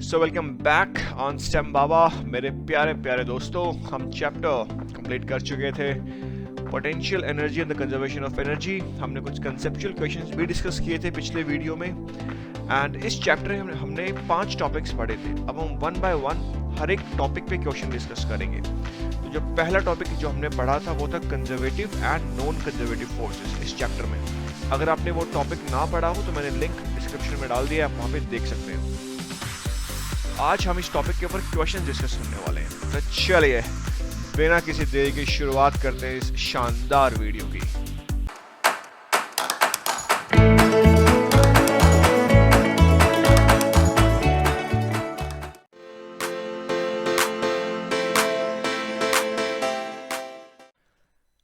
So welcome back on STEM Baba. मेरे प्यारे प्यारे दोस्तों, हम चैप्टर कंप्लीट कर चुके थे potential energy and the conservation of energy. हमने कुछ कंसेप्चुअल क्वेश्चंस भी डिस्कस किए थे पिछले वीडियो में, एंड इस चैप्टर में हमने 5 टॉपिक्स पढ़े थे। अब हम वन बाय वन हर एक टॉपिक पे क्वेश्चन डिस्कस करेंगे। तो जो पहला टॉपिक जो हमने पढ़ा था वो था conservative and non conservative forces इस चैप्टर में। अगर आपने वो टॉपिक ना पढ़ा हो तो मैंने लिंक डिस्क्रिप्शन में डाल दिया, आप वहाँ पे देख सकते हैं। आज हम इस टॉपिक के ऊपर क्वेश्चन डिस्कस करने वाले हैं। तो चलिए बिना किसी देरी की शुरुआत करते हैं इस शानदार वीडियो की।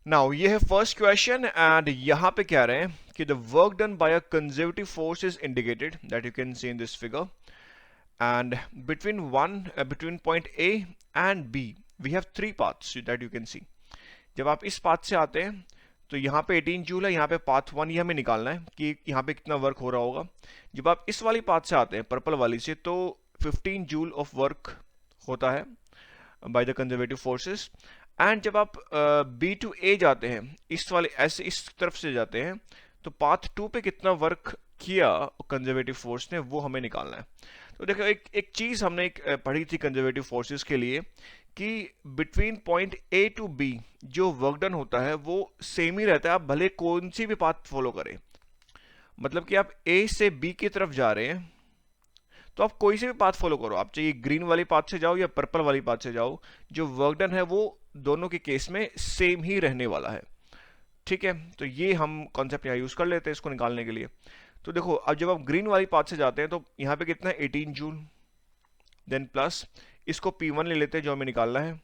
नाउ ये है फर्स्ट क्वेश्चन, एंड यहाँ पे कह रहे हैं कि the work done bye a conservative force is indicated that you can C in this figure, and between point A and B we have 3 paths that you can see। जब आप इस path से आते हैं तो यहाँ पे 18 जूल है, यहाँ पे पाथ 1 ये हमें निकालना है कि यहाँ पे कितना वर्क हो रहा होगा। जब आप इस वाली पाथ से आते हैं पर्पल वाली से तो 15 जूल ऑफ वर्क होता है by the conservative forces. And जब आप B to A जाते हैं, इस वाले ऐसे इस तरफ से जाते हैं, तो पाथ 2 पे कितना वर्क किया कंजर्वेटिव फोर्स ने वो हमें निकालना है। तो देखो एक चीज हमने पढ़ी थी कंजर्वेटिव फोर्सेस के लिए कि between point A to B जो वर्क डन होता है वो सेम ही रहता है, आप भले कौन सी भी पाथ फॉलो करें। मतलब कि आप ए से बी की तरफ जा रहे हैं तो आप कोई से भी पाथ फॉलो करो, आप चाहिए ग्रीन वाली पाथ से जाओ या पर्पल वाली पाथ से जाओ, जो वर्क डन है वो दोनों के केस में सेम ही रहने वाला है। ठीक है, तो ये हम कॉन्सेप्ट यहाँ यूज कर लेते हैं इसको निकालने के लिए। तो देखो अब जब आप ग्रीन वाली पाथ से जाते हैं तो यहाँ पे कितना है 18 जूल, देन प्लस इसको P1 ले लेते हैं जो हमें निकालना है।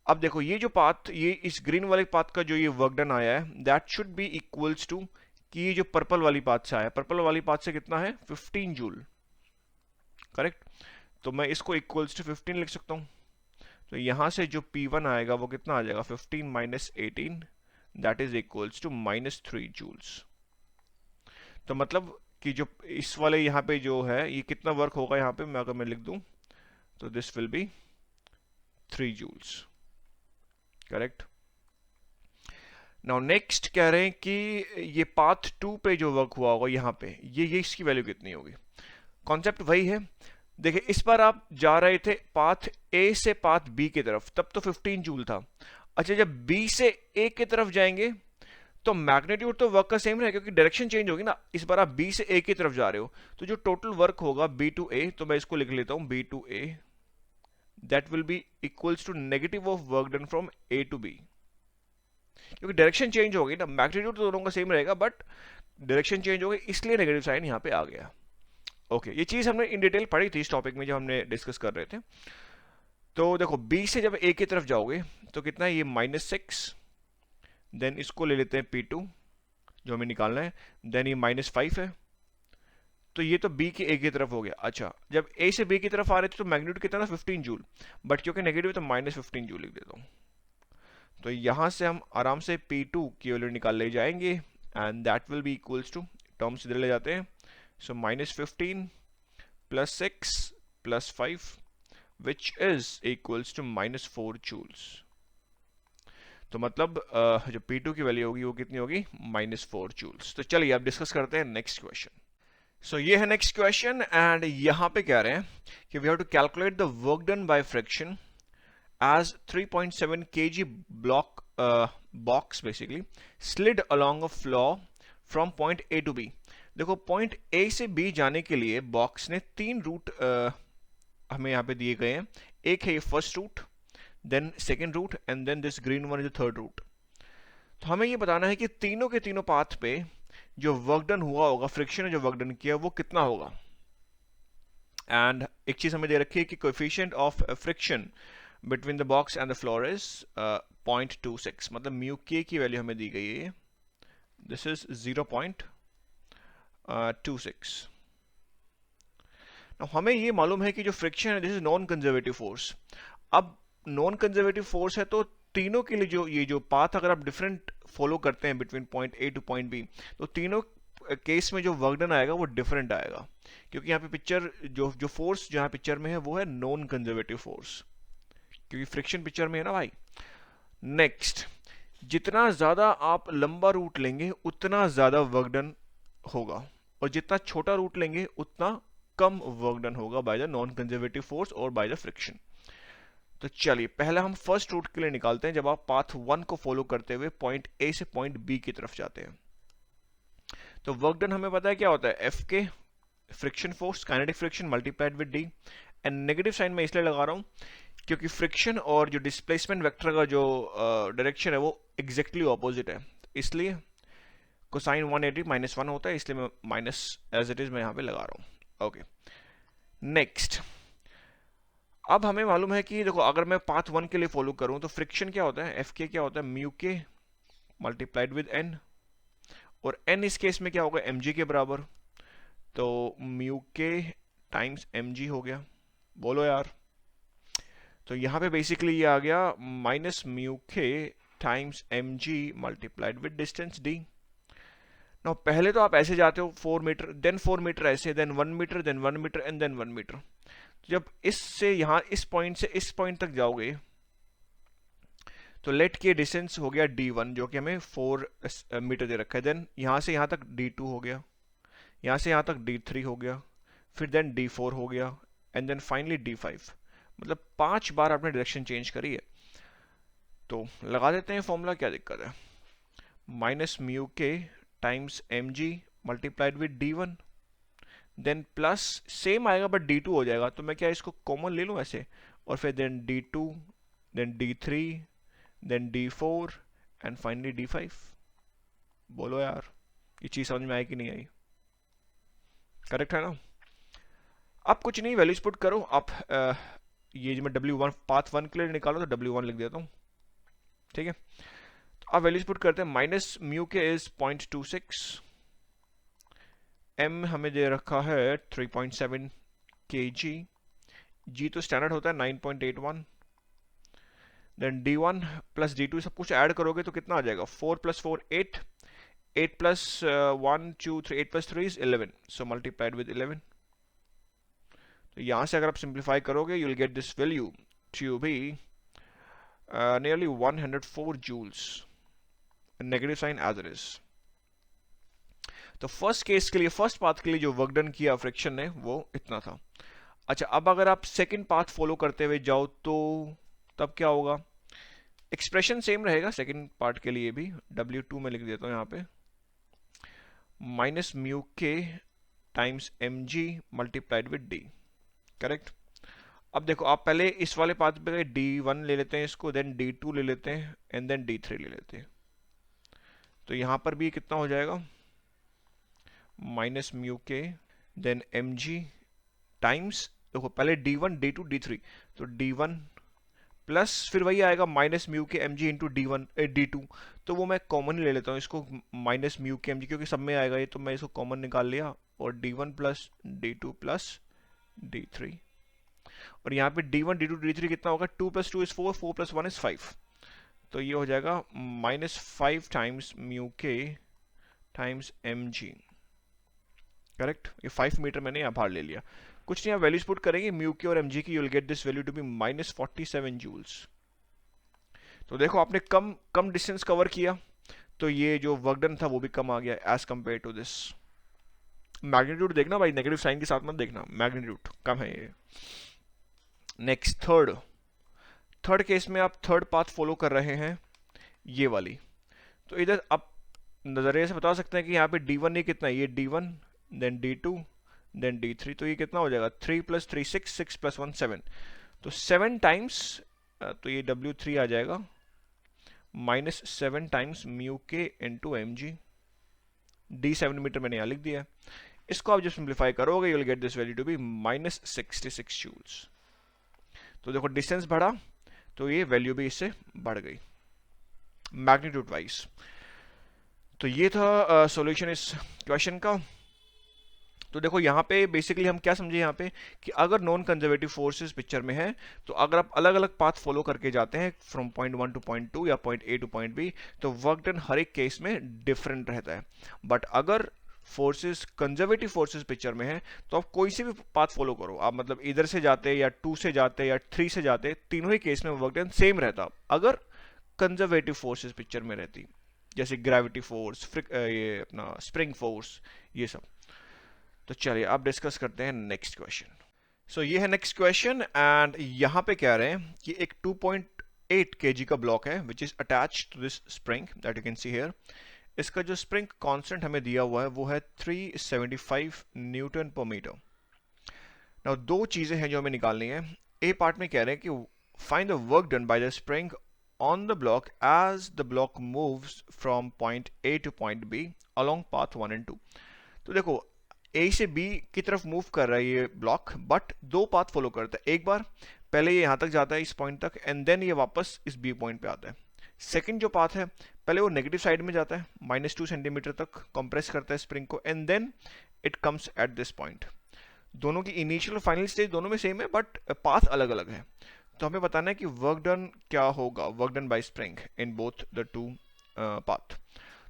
अब देखो ये जो पाथ, ये इस ग्रीन वाली पाथ का जो ये वर्क डन आया है that should be equals to कि ये जो पर्पल वाली पाथ से आया, पर्पल वाली पाथ से कितना है 15 जूल, करेक्ट। तो मैं इसको इक्वल्स टू 15 लिख सकता हूँ। तो यहाँ से जो P1 आएगा वो कितना आ जाएगा 15 minus 18, that is equals to -3 joules. तो मतलब कि जो इस वाले यहाँ पे जो है ये कितना वर्क होगा, यहाँ पे अगर मैं लिख दूं तो this will be 3 joules, correct. Now next कह रहे हैं कि ये पाथ 2 पे जो वर्क हुआ होगा यहाँ पे ये इसकी वैल्यू कितनी होगी। कॉन्सेप्ट वही है। देखिए इस बार आप जा रहे थे पाथ ए से पाथ बी की तरफ, तब तो 15 जूल था। अच्छा जब बी से ए की तरफ जाएंगे तो मैग्नीट्यूड तो वर्क का सेम रहेगा क्योंकि डायरेक्शन चेंज होगी ना। इस बार आप बी से ए की तरफ जा रहे हो तो जो टोटल वर्क होगा बी टू ए, तो मैं इसको लिख लेता हूं B to A, that will be equals to negative of work done from A to B, क्योंकि डायरेक्शन चेंज होगी ना। मैग्नीट्यूड तो दोनों का सेम रहेगा बट डायरेक्शन चेंज हो गई इसलिए नेगेटिव साइन यहाँ पे आ गया। ओके, ये चीज हमने इन डिटेल पढ़ी थी इस टॉपिक में जब हमने डिस्कस कर रहे थे। तो देखो बी से जब ए की तरफ जाओगे तो कितना है ये -6, देन इसको ले लेते हैं P2 जो हमें निकालना है, देन ये -5 है, तो ये तो B के A की तरफ हो गया। अच्छा जब A से B की तरफ आ रहे थे तो मैग्नीट्यूड कितना था 15 जूल, बट क्योंकि नेगेटिव है तो -15 जूल लिख देता हूँ। तो यहां से हम आराम से P2 की वैल्यू निकाल ले जाएंगे and that will be equals to, terms इधर ले जाते हैं, so -15 + 6 + 5 which is equals to -4 joules. तो मतलब जो P2 की वैल्यू होगी वो कितनी होगी -4 जूल्स। तो चलिए अब डिस्कस करते हैं नेक्स्ट क्वेश्चन। सो ये है नेक्स्ट क्वेश्चन, एंड यहाँ पे कह रहे हैं कि we have to calculate the work done by friction as 3.7 kg block box basically slid along a floor from point A to B. देखो पॉइंट ए से बी जाने के लिए बॉक्स ने 3 रूट हमें यहाँ पे दिए गए हैं। एक है ये first root, then second root, and then this green one is the third root. तो हमें ये बताना है कि तीनों के तीनों पाथ पे जो वर्क डन हुआ होगा, फ्रिक्शन ने जो वर्क डन किया वो कितना होगा। एंड एक चीज हमें दे रखी है कि coefficient of friction between the box and the floor is 0.26, मतलब म्यू के की वैल्यू हमें दी गई है, दिस इज 0.26। हमें ये मालूम है कि जो फ्रिक्शन है this is non conservative force. अब नॉन कंजर्वेटिव फोर्स है तो तीनों के लिए जो ये जो पाथ अगर आप डिफरेंट फॉलो करते हैं between point A to point B, तो तीनों केस में जो वर्क डन आएगा वो डिफरेंट आएगा, क्योंकि यहाँ पे पिक्चर जो फोर्स जो यहाँ पिक्चर में है वो है नॉन कंजर्वेटिव फोर्स, क्योंकि फ्रिक्शन पिक्चर में है ना भाई। नेक्स्ट, जितना ज़्यादा आप लंबा रूट लेंगे उतना ज़्यादा वर्क डन होगा, और जितना छोटा रूट लेंगे उतना कम वर्क डन होगा by the non conservative force और बाय द फ्रिक्शन। तो चलिए पहले हम फर्स्ट रूट के लिए निकालते हैं, जब आप पाथ 1 को फॉलो करते हुए पॉइंट ए से पॉइंट बी की तरफ जाते हैं। तो वर्क डन हमें पता है क्या होता है, F k friction force kinetic friction multiplied with D, and negative sign मैं इसलिए लगा रहा हूं क्योंकि फ्रिक्शन और जो डिस्प्लेसमेंट वेक्टर का जो डायरेक्शन है वो एग्जैक्टली ऑपोजिट है, इसलिए कोसाइन 180 -1 होता है, इसलिए मैं माइनस एज इट इज मैं यहां पे लगा रहा हूं। ओके, नेक्स्ट, अब हमें मालूम है कि देखो अगर मैं पाथ 1 के लिए फॉलो करूं तो फ्रिक्शन क्या होता है, एफ के क्या होता है, म्यू के मल्टीप्लाइड विद एन, और एन इस केस में क्या होगा, एम जी के बराबर, तो म्यू के टाइम्स एम जी हो गया। बोलो यार, तो यहाँ पे बेसिकली ये आ गया minus mu k times M G multiplied with distance D. Now पहले तो आप ऐसे जाते हो 4 मीटर, देन 4 मीटर ऐसे, then 1 meter, then 1 meter and then 1 meter. जब इससे यहाँ इस पॉइंट से इस पॉइंट तक जाओगे तो लेट के डिस्टेंस हो गया d1 जो कि हमें 4 मीटर दे रखा है, देन यहाँ से यहाँ तक d2 हो गया, यहाँ से यहाँ तक d3 हो गया, फिर देन d4 हो गया, एंड देन फाइनली d5। मतलब 5 बार आपने डायरेक्शन चेंज करी है। तो लगा देते हैं फॉर्मूला, क्या दिक्कत है, minus mu k times M G multiplied with d1, then plus same आएगा बट d2 हो जाएगा, तो मैं क्या इसको कॉमन ले लूँ ऐसे, और फिर then d2, then d3, then d4 and finally d5। बोलो यार, ये चीज समझ में आई कि नहीं आई? करेक्ट है ना? अब कुछ नहीं, वैल्यूज पुट करो आप। ये जो मैं w1 पाथ 1 के लिए निकालो तो w1 लिख देता हूँ, ठीक है। तो अब वैल्यूज पुट करते हैं, माइनस म्यू के इज 0.26, m हमें दे रखा है 3.7 kg, g तो स्टैंडर्ड होता है 9.81, देन d1 प्लस d2 सब कुछ ऐड करोगे तो कितना आ जाएगा, 4 + 4 8, 8 plus 1 2 3, 8 + 3 is 11, so multiplied with 11। तो यहाँ से अगर आप सिंप्लीफाई करोगे you will get this value to be nearly 104 joules, negative sign as it is. तो फर्स्ट केस के लिए, फर्स्ट पाथ के लिए जो वर्क डन किया फ्रिक्शन ने वो इतना था। अच्छा, अब अगर आप सेकंड पाथ फॉलो करते हुए जाओ तो तब क्या होगा, एक्सप्रेशन सेम रहेगा सेकंड पार्ट के लिए भी, W2 में लिख देता हूं यहाँ पे, minus mu k times M G multiplied with D, correct. अब देखो आप पहले इस वाले पाथ पे D1 ले लेते हैं इसको, देन D2 ले लेते हैं एंड देन D3 ले लेते हैं, तो यहाँ पर भी कितना हो जाएगा, माइनस म्यू के देन एम जी टाइम्स, देखो पहले D1 D2 D3, तो D1 प्लस फिर वही आएगा minus mu k M G into D2, तो वो मैं कॉमन ही ले लेता हूँ इसको, माइनस म्यू के एम जी, क्योंकि सब में आएगा ये, तो मैं इसको कॉमन निकाल लिया, और D1 plus D2 plus D3, और यहाँ पे D1 D2 D3 कितना होगा, 2 + 2 इज 4, 4 + 1 इज 5, तो ये हो जाएगा -5 times mu k times M जी, करेक्ट। ये 5 मीटर मैंने यहाँ बाहर ले लिया, कुछ नहीं, आप वैल्यूज पुट करेंगे म्यू के और एम जी की, you will get this value to be -47 joules. तो देखो आपने कम डिस्टेंस कवर किया, तो ये जो वर्क डन था वो भी कम आ गया as compare to this. Magnitude देखना भाई, नेगेटिव साइन के साथ मत देखना, मैग्नीट्यूड कम है ये। नेक्स्ट थर्ड केस में आप थर्ड पाथ फॉलो कर रहे हैं, ये वाली, तो इधर आप नजरिए से बता सकते हैं कि यहाँ पे D1 ये कितना है, ये D1 then D2 then D3, तो ये कितना हो जाएगा, 3 + 3 6, 6 + 1 7, तो 7 टाइम्स, तो ये W3 आ जाएगा -7 टाइम्स म्यू के into M G, D7 meter मैंने यहाँ लिख दिया है। इसको आप जब सिंप्लीफाई करोगे you will get this value to be -66 joules. तो देखो डिस्टेंस बढ़ा तो ये वैल्यू भी इससे बढ़ गई मैग्नीट्यूड वाइज। तो ये था सॉल्यूशन इस क्वेश्चन का। तो देखो यहाँ पे बेसिकली हम क्या समझे यहाँ पे कि अगर नॉन कंजर्वेटिव फोर्सेस पिक्चर में है तो अगर आप अलग अलग पाथ फॉलो करके जाते हैं फ्रॉम पॉइंट 1 टू पॉइंट 2 या point A two point B, तो वर्क डन हर एक केस में डिफरेंट रहता है। बट अगर फोर्सेस कंजर्वेटिव फोर्सेस पिक्चर में है, तो आप कोई से भी पाथ फॉलो करो, आप मतलब इधर से जाते या 2 से जाते या 3 से जाते, तीनों ही केस में वर्क डन सेम रहता अगर कंजर्वेटिव फोर्सेस पिक्चर में रहती, जैसे ग्रेविटी फोर्स, ये अपना स्प्रिंग फोर्स, ये सब। तो चलिए आप डिस्कस करते हैं नेक्स्ट क्वेश्चन। सो ये है नेक्स्ट क्वेश्चन एंड यहाँ पे कह रहे हैं कि एक 2.8 kg का ब्लॉक है which is attach to this spring that you can see here. इसका जो स्प्रिंग कांस्टेंट हमें दिया हुआ है वो है 375 न्यूटन पर मीटर। नाउ दो चीजें हैं जो हमें निकालनी है। ए पार्ट में कह रहे हैं कि find the work done by the spring on the block as the block moves from point A to point B along path 1 and 2। तो देखो A से B की तरफ मूव कर रहा है ये ब्लॉक, बट दो पाथ फॉलो करता है। एक बार पहले ये यहाँ तक जाता है इस पॉइंट तक एंड देन ये वापस इस B पॉइंट पे आता है। सेकंड जो पाथ है पहले वो नेगेटिव साइड में जाता है -2 सेंटीमीटर तक कंप्रेस करता है स्प्रिंग को and then it comes at this point. दोनों की इनिशियल और फाइनल स्टेज दोनों में सेम है बट पाथ अलग अलग है। तो हमें बताना है कि वर्क डन क्या होगा, work done bye spring in both the two path.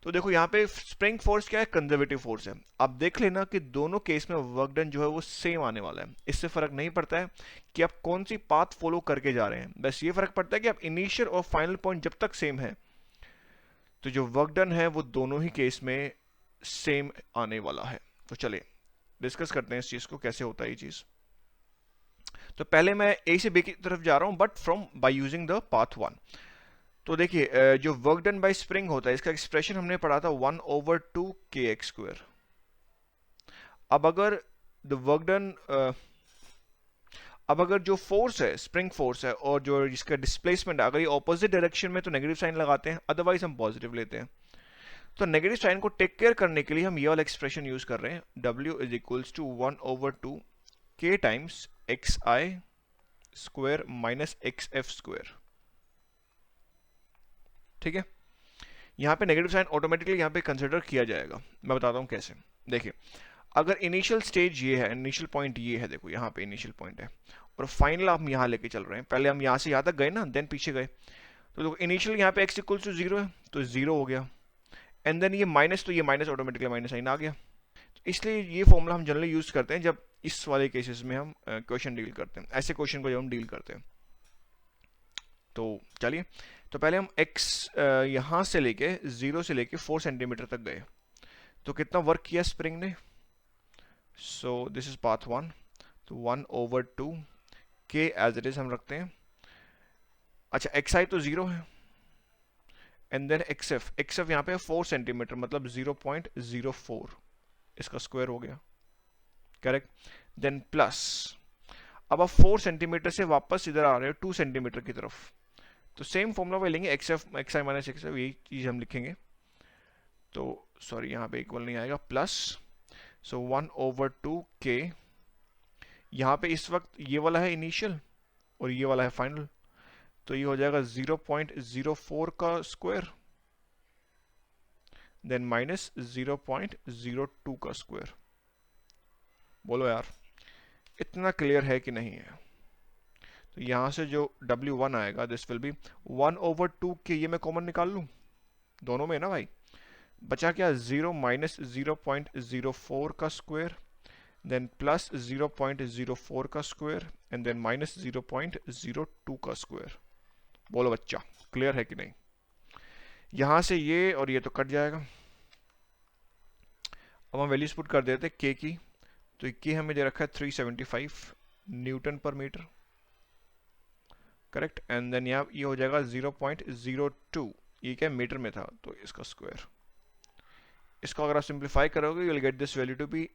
तो देखो यहाँ पे स्प्रिंग फोर्स क्या है, कंजर्वेटिव फोर्स है। आप देख लेना कि दोनों केस में वर्क डन जो है वो सेम आने वाला है। इससे फर्क नहीं पड़ता है कि आप कौन सी पाथ फॉलो करके जा रहे हैं, बस ये फर्क पड़ता है कि आप इनिशियल और फाइनल पॉइंट जब तक सेम है तो जो वर्क डन है वो दोनों ही केस में सेम आने वाला है। तो चलिए डिस्कस करते हैं इस चीज को, कैसे होता है ये चीज। तो पहले मैं ए से बी की तरफ जा रहा हूं but from by using the path 1। तो देखिए जो वर्क डन बाय स्प्रिंग होता है इसका एक्सप्रेशन हमने पढ़ा था 1/2 kx²। अब अगर द वर्क डन अब अगर जो फोर्स है स्प्रिंग फोर्स है और जो इसका डिस्प्लेसमेंट है, अगर ये ऑपोजिट डायरेक्शन में तो नेगेटिव साइन लगाते हैं, अदरवाइज हम पॉजिटिव लेते हैं। तो नेगेटिव साइन को टेक केयर करने के लिए हम ये वाला एक्सप्रेशन यूज कर रहे हैं, W is equals to 1/2 k times xi square minus xf square. ठीक है, यहां पे नेगेटिव साइन ऑटोमेटिकली यहां पे कंसिडर किया जाएगा। मैं बताता हूं कैसे। देखिए अगर इनिशियल स्टेज ये है, इनिशियल पॉइंट ये है, देखो यहाँ पे इनिशियल पॉइंट है और फाइनल हम यहाँ लेके चल रहे हैं। पहले हम यहाँ से यहाँ तक गए ना, देन पीछे गए। तो देखो इनिशियल यहाँ पे x इक्वल्स टू 0 है तो 0 हो गया एंड देन ये माइनस, तो ये माइनस ऑटोमेटिकली माइनस साइन आ गया। तो इसलिए ये फॉर्मूला हम जनरली यूज करते हैं जब इस वाले केसेस में हम क्वेश्चन डील करते हैं, ऐसे क्वेश्चन को जब हम डील करते हैं। तो चलिए, तो पहले हम x यहाँ से लेके 0 से लेके 4 सेंटीमीटर तक गए, तो कितना वर्क किया स्प्रिंग ने। सो दिस इज पाथ 1, तो 1/2 k एज इट इज हम रखते हैं। अच्छा xi तो 0 है एंड देन xf यहाँ पे 4 सेंटीमीटर मतलब 0.04, इसका स्क्वायर हो गया, करेक्ट। देन प्लस, अब आप 4 सेंटीमीटर से वापस इधर आ रहे हो 2 सेंटीमीटर की तरफ, तो सेम फॉर्मूला वही लेंगे, xi माइनस xf, यही चीज हम लिखेंगे। तो सॉरी यहाँ पे इक्वल नहीं आएगा, प्लस, सो 1/2 k, यहाँ पे इस वक्त ये वाला है इनिशियल और ये वाला है फाइनल, तो ये हो जाएगा 0.04 का स्क्वायर देन माइनस 0.02 का स्क्वायर। बोलो यार इतना क्लियर है कि नहीं है। तो यहां से जो W1 आएगा दिस विल बी 1/2 के, ये मैं कॉमन निकाल लूं दोनों में ना भाई, बचा क्या 0 माइनस 0.04 का स्क्वायर देन प्लस 0.04 का स्क्वायर एंड देन माइनस 0.02 का स्क्वायर। बोलो बच्चा क्लियर है कि नहीं। यहां से ये और ये तो कट जाएगा। अब हम वैल्यूज पुट कर देते के की, तो के हमें दे रखा है 375 न्यूटन पर मीटर, करेक्ट। एंड देन यहाँ ये हो जाएगा 0.02, ये क्या मीटर में था तो इसका स्क्वायर। इसको अगर आप सिंप्लीफाई करोगे you will get this value to be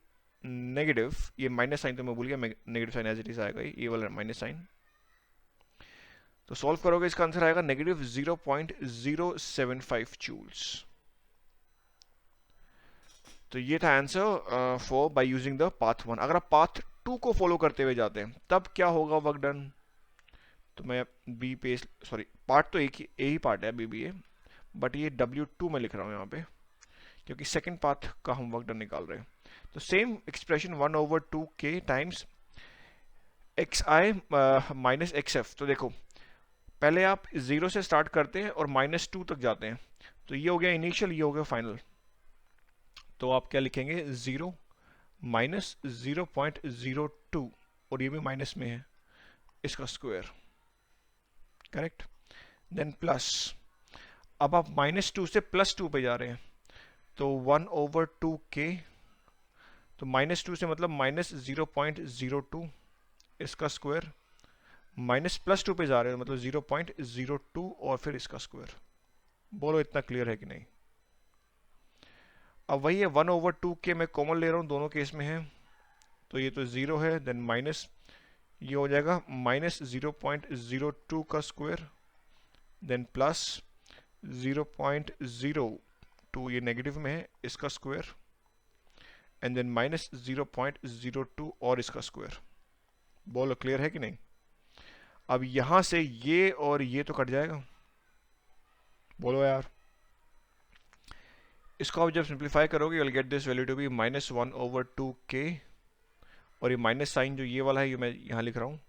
negative, ये माइनस साइन तो मैं भूल गया, negative sign as it is आएगा, ये वाला माइनस साइन। तो सॉल्व करोगे इसका आंसर आएगा नेगेटिव 0.075 जूल्स। तो ये था answer for bye using the path 1। अगर आप पाथ 2 को फॉलो करते हुए जाते हैं तब क्या होगा वर्क डन। तो मैं बी पे, सॉरी पार्ट तो एक ही पार्ट है बी है, बट ये W2 में लिख रहा हूँ यहाँ पे क्योंकि सेकंड पाथ का हम वर्क डन निकाल रहे हैं। तो same expression 1/2 k times xi minus xf। तो देखो पहले आप 0 से स्टार्ट करते हैं और -2 तक जाते हैं, तो ये हो गया इनिशियल, ये हो गया फाइनल। तो आप क्या लिखेंगे, 0 माइनस 0.02, और ये भी माइनस में है, इसका स्क्वायर, करेक्ट। देन प्लस, अब आप -2 से +2 पे जा रहे हैं, तो 1/2k, तो -2 से मतलब -0.02, इसका स्क्वायर, माइनस +2 पे जा रहे हो मतलब 0.02 और फिर इसका स्क्वायर। बोलो इतना क्लियर है कि नहीं। अब वही है, 1/2 के मैं कॉमन ले रहा हूँ, दोनों केस में है, तो ये तो 0 है, देन माइनस, ये हो जाएगा -0.02 का स्क्वायर, देन प्लस 0.02, ये नेगेटिव में है, इसका स्क्वायर, एंड देन -0.02 और इसका स्क्वायर। बोलो क्लियर है कि नहीं। अब यहां से ये और ये तो कट जाएगा, बोलो यार। इसको आप जब सिंप्लीफाई करोगे, you'll get this value to be -1/2k, और ये माइनस साइन जो ये वाला है, ये मैं यहाँ लिख रहा हूँ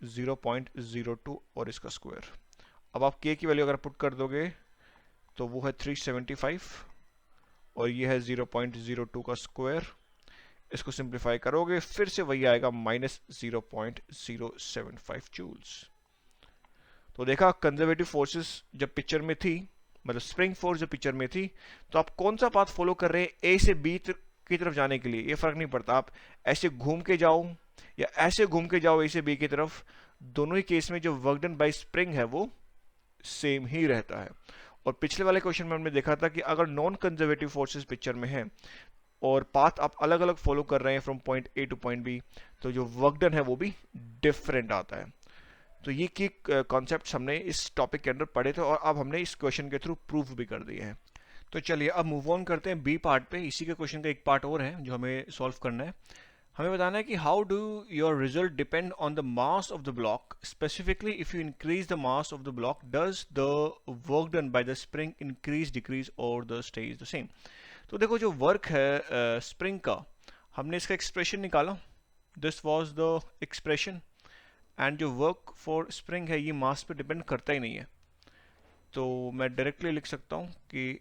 0.02 और इसका स्क्वायर। अब आप k की वैल्यू अगर पुट कर दोगे तो वो है 375, और ये है 0.02 का स्क्वायर। इसको सिंप्लीफाई करोगे फिर से वही आएगा -0.075 जूल्स। तो देखा, कंजर्वेटिव फोर्सेस जब पिक्चर में थी, मतलब स्प्रिंग फोर्स जब पिक्चर में थी, तो आप कौन सा पाथ फॉलो कर रहे हैं ए से बी की तरफ जाने के लिए, ये फर्क नहीं पड़ता, आप ऐसे घूम के जाओ या ऐसे घूम के जाओ ए से बी की तरफ, दोनों ही केस में जो वर्क डन बाय स्प्रिंग है वो सेम ही रहता है। और पिछले वाले क्वेश्चन में हमने देखा था कि अगर नॉन कंजर्वेटिव फोर्सेस पिक्चर में है और पाथ आप अलग अलग फॉलो कर रहे हैं from point A to point B, तो जो वर्क डन है वो भी डिफरेंट आता है। तो ये की कॉन्सेप्ट्स हमने इस टॉपिक के अंदर पढ़े थे और अब हमने इस क्वेश्चन के थ्रू प्रूफ भी कर दिए हैं। तो चलिए अब मूव ऑन करते हैं बी पार्ट पे। इसी के क्वेश्चन का एक पार्ट और है जो हमें सॉल्व करना है। हमें बताना है कि how do your result depend on the mass of the block, specifically if you increase the mass of the block does the work done by the spring increase, decrease और द स्टेज द सेम। तो देखो, जो work है spring का, हमने इसका expression निकाला, this was the expression, and जो वर्क फॉर स्प्रिंग है ये मास पे डिपेंड करता ही नहीं है, तो मैं डायरेक्टली लिख सकता हूं कि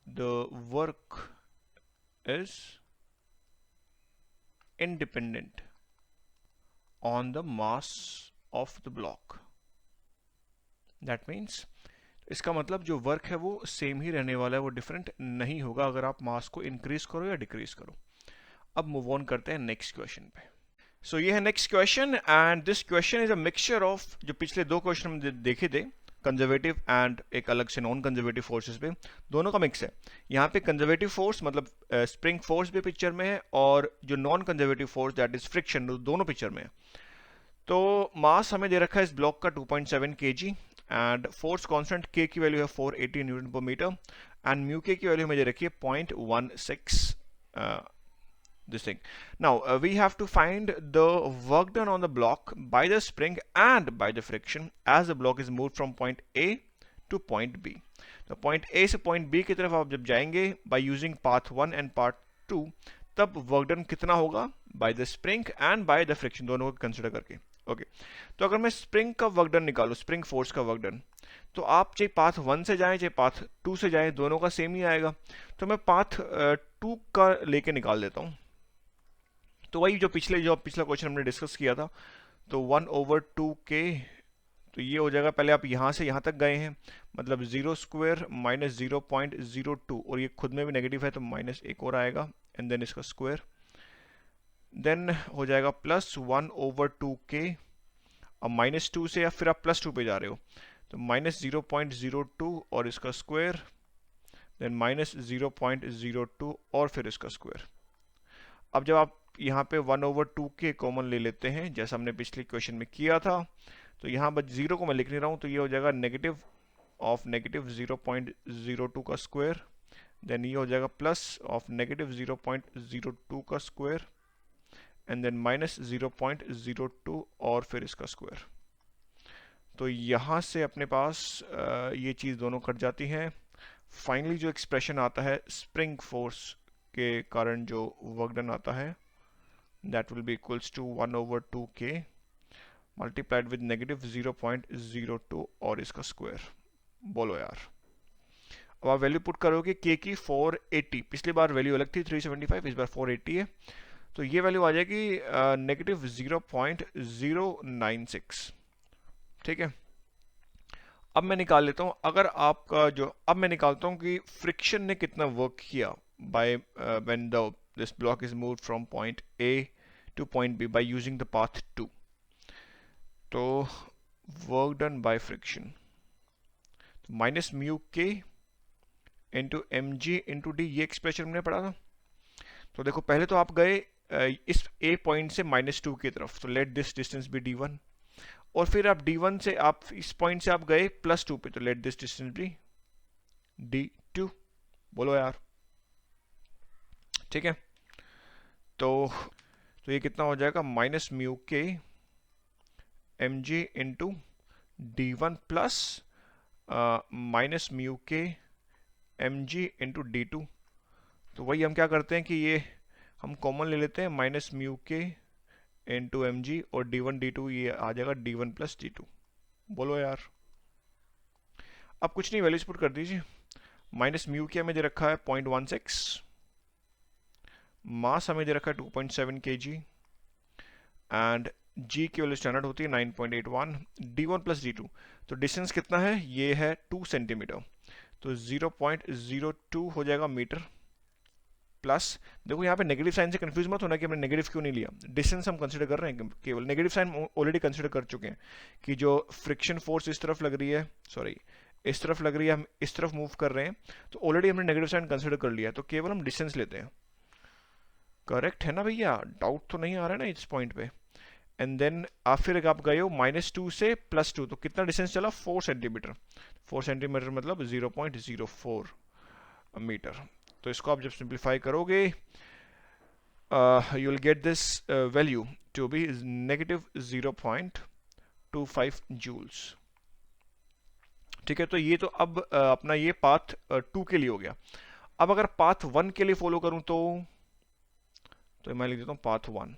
the work is independent on the mass of the block. That means, इसका मतलब जो वर्क है वो सेम ही रहने वाला है, वो डिफरेंट नहीं होगा अगर आप मास को इंक्रीज करो या डिक्रीज करो। अब मूव ऑन करते हैं नेक्स्ट क्वेश्चन पे। सो ये है next question, and this question is a mixture of, जो पिछले दो क्वेश्चन हम देखे थे, कंजर्वेटिव एंड एक अलग से नॉन कंजर्वेटिव फोर्सेस पे, दोनों का मिक्स है। यहाँ पे कंजर्वेटिव फोर्स मतलब स्प्रिंग फोर्स भी पिक्चर में है, और जो non conservative force that is friction, दोनों पिक्चर में है। तो मास हमें दे रखा है इस ब्लॉक का 2.7 kg, and force constant k की वैल्यू है 480 न्यूटन पर मीटर, एंड म्यू k की वैल्यू हमें दे रखी है 0.16 this thing. Now we have to find the work done on the block by the spring and by the friction as the block is moved from point A to point B. तो point A से point B की तरफ आप जब जाएंगे by using path 1 and path 2, तब work done कितना होगा by the spring and by the friction, दोनों को कंसिडर करके। ओके, तो अगर मैं स्प्रिंग का वर्क डन निकालूं, स्प्रिंग फोर्स का वर्क डन, तो आप चाहे पाथ 1 से जाएं चाहे पाथ 2 से जाएं, दोनों का सेम ही आएगा। तो मैं पाथ 2 का लेके निकाल देता हूं। तो वही जो पिछला क्वेश्चन हमने डिस्कस किया था, तो 1/2k, तो ये हो जाएगा, पहले आप यहाँ से यहाँ तक गए हैं, मतलब 0 स्क्वायर माइनस 0.02, और ये खुद में भी नेगेटिव है तो माइनस एक और आएगा, एंड देन इसका स्क्वायर, देन हो जाएगा प्लस 1/2k। अब -2 से या फिर आप +2 पे जा रहे हो, तो -0.02 और इसका स्क्वायर, देन -0.02 और फिर इसका स्क्वायर। अब जब आप यहाँ पे 1/2k कॉमन ले लेते हैं जैसा हमने पिछले क्वेश्चन में किया था, तो यहाँ बस 0 को मैं लिख नहीं रहा हूँ, तो ये हो जाएगा नेगेटिव ऑफ नेगेटिव 0.02 का स्क्वायर, देन ये हो जाएगा प्लस ऑफ नेगेटिव 0.02 का स्क्वायर, एंड देन माइनस 0.02 और फिर इसका स्क्वायर। तो यहाँ से अपने पास ये चीज़ दोनों कट जाती हैं। फाइनली जो एक्सप्रेशन आता है स्प्रिंग फोर्स के कारण जो वर्क डन आता है, that will be equals to 1/2k multiplied with negative 0.02 और इसका स्क्वायर। बोलो यार, अब आप वैल्यू पुट करोगे k की 480, पिछली बार वैल्यू अलग थी 375, इस बार 480 है, तो ये वैल्यू आ जाएगी नेगेटिव 0.096। ठीक है, अब मैं निकाल लेता हूँ, अगर आपका जो, अब मैं निकालता हूँ कि फ्रिक्शन ने कितना वर्क किया by when the this block is moved from point A to point B by using the path 2। तो work done by friction minus mu के into M G into D, ये एक्सप्रेशन हमने पढ़ा था। तो देखो पहले तो आप गए इस ए पॉइंट से -2 की तरफ, तो let this distance B d1, और फिर आप d1 से आप इस पॉइंट से आप गए +2 पे, तो let this distance B d2। बोलो यार, ठीक है। तो ये कितना हो जाएगा, minus mu k M G into d1 plus minus mu k M G into d2। तो वही हम क्या करते हैं कि ये हम कॉमन ले लेते हैं, माइनस म्यू के इंटू एम जी, और d1 d2 ये आ जाएगा d1 प्लस d2। बोलो यार, अब कुछ नहीं, वैल्यूज पुट कर दीजिए। माइनस म्यू के हमें दे रखा है 0.16, मास हमें दे रखा है 2.7 kg, एंड g की वैल्यू स्टैंडर्ड होती है 9.81, d1 प्लस d2, तो डिस्टेंस कितना है, ये है 2 सेंटीमीटर, तो 0.02 हो जाएगा मीटर। प्लस देखो यहाँ पे नेगेटिव साइन से कंफ्यूज मत होना कि हमने नेगेटिव क्यों नहीं लिया, डिस्टेंस हम कंसीडर कर रहे हैं, केवल नेगेटिव साइन ऑलरेडी कंसीडर कर चुके हैं कि जो फ्रिक्शन फोर्स इस तरफ लग रही है, सॉरी इस तरफ लग रही है, हम इस तरफ मूव कर रहे हैं, तो ऑलरेडी हमने नेगेटिव साइन कंसीडर कर लिया है, तो केवल हम डिस्टेंस लेते हैं। करेक्ट है ना भैया, डाउट तो नहीं आ रहा है ना इस पॉइंट पे। एंड देन आप फिर आप गए हो -2 से +2, तो कितना डिस्टेंस चला, 4 सेंटीमीटर। 4 सेंटीमीटर मतलब 0.04 मीटर। तो इसको आप जब सिंप्लीफाई करोगे you will get this value to be negative 0.25 joules. ठीक है, तो ये तो अब अपना ये पाथ 2 के लिए हो गया। अब अगर पाथ 1 के लिए फॉलो करूं तो मैं लिख देता हूं पाथ 1।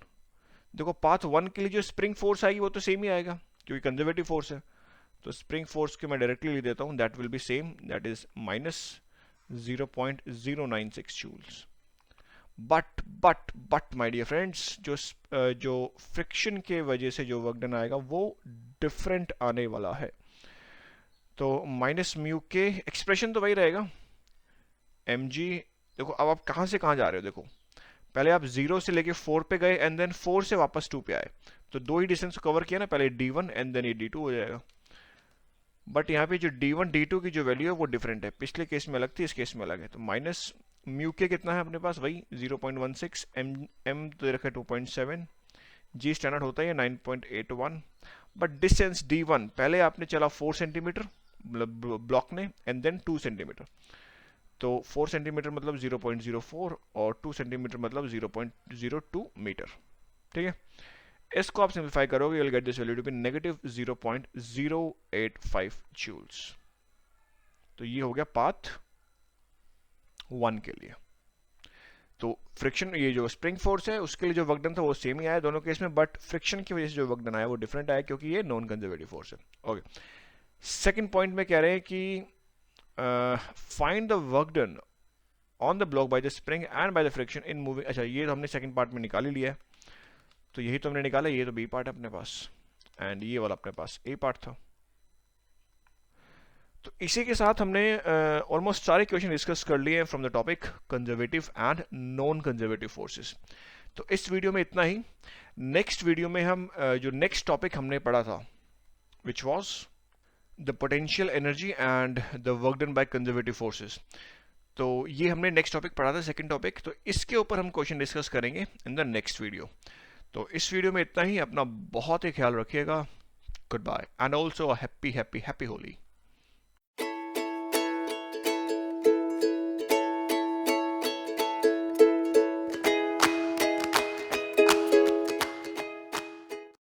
देखो पाथ 1 के लिए जो स्प्रिंग फोर्स आएगी वो तो सेम ही आएगा क्योंकि कंजर्वेटिव फोर्स है, तो स्प्रिंग फोर्स के मैं डायरेक्टली लिख देता हूं, that will be same, that is minus 0.096 joules. But my dear friends, जो फ्रिक्शन के वजह से जो वर्क डन आएगा वो डिफरेंट आने वाला है। तो माइनस म्यू के एक्सप्रेशन तो वही रहेगा, एम जी। देखो अब आप कहां से कहां जा रहे हो, देखो पहले आप 0 से लेके 4 पे गए एंड देन 4 से वापस 2 पे आए, तो दो ही डिस्टेंस कवर किया ना, पहले d1 एंड देन ये d2 हो जाएगा। बट यहाँ पे जो d1 d2 की जो वैल्यू है वो डिफरेंट है, पिछले केस में अलग थी, इस केस में अलग है। तो माइनस म्यू के कितना है अपने पास, वही 0.16, एम तो रखा है 2.7, जी स्टैंडर्ड होता है 9.81, बट डिस्टेंस d1 पहले आपने चला 4 सेंटीमीटर ब्लॉक ने एंड देन 2 सेंटीमीटर, तो 4 सेंटीमीटर मतलब 0.04 और 2 सेंटीमीटर मतलब 0.02 मीटर। ठीक है, इसको आप सिंप्लीफाई करोगे, you'll get this value to be negative 0.085 joules। तो ये हो गया पाथ 1 के लिए। तो फ्रिक्शन, ये जो स्प्रिंग फोर्स है उसके लिए जो वर्क डन था वो सेम ही आया दोनों केस में, बट फ्रिक्शन की वजह से जो वर्क डन आया वो डिफरेंट आया क्योंकि ये नॉन कंजर्वेटिव फोर्स है। ओके, सेकंड पॉइंट में कह रहे हैं कि find the work done on the block by the spring and by the friction in moving. अच्छा, ये तो हमने सेकंड पार्ट में निकाल ही लिया है, तो यही तो हमने निकाला, ये तो बी पार्ट है अपने पास एंड ये वाला अपने पास ए पार्ट था। तो इसी के साथ हमने ऑलमोस्ट सारे क्वेश्चन डिस्कस कर लिए from the topic conservative and non conservative forces. तो इस वीडियो में इतना ही। नेक्स्ट वीडियो में हम जो नेक्स्ट टॉपिक हमने पढ़ा था which was the potential energy and the work done by conservative forces, तो ये हमने नेक्स्ट टॉपिक पढ़ा था, सेकंड टॉपिक। तो इसके ऊपर हम क्वेश्चन डिस्कस करेंगे इन द नेक्स्ट वीडियो। तो इस वीडियो में इतना ही, अपना बहुत ही ख्याल रखिएगा, good bye and also happy happy happy Holi.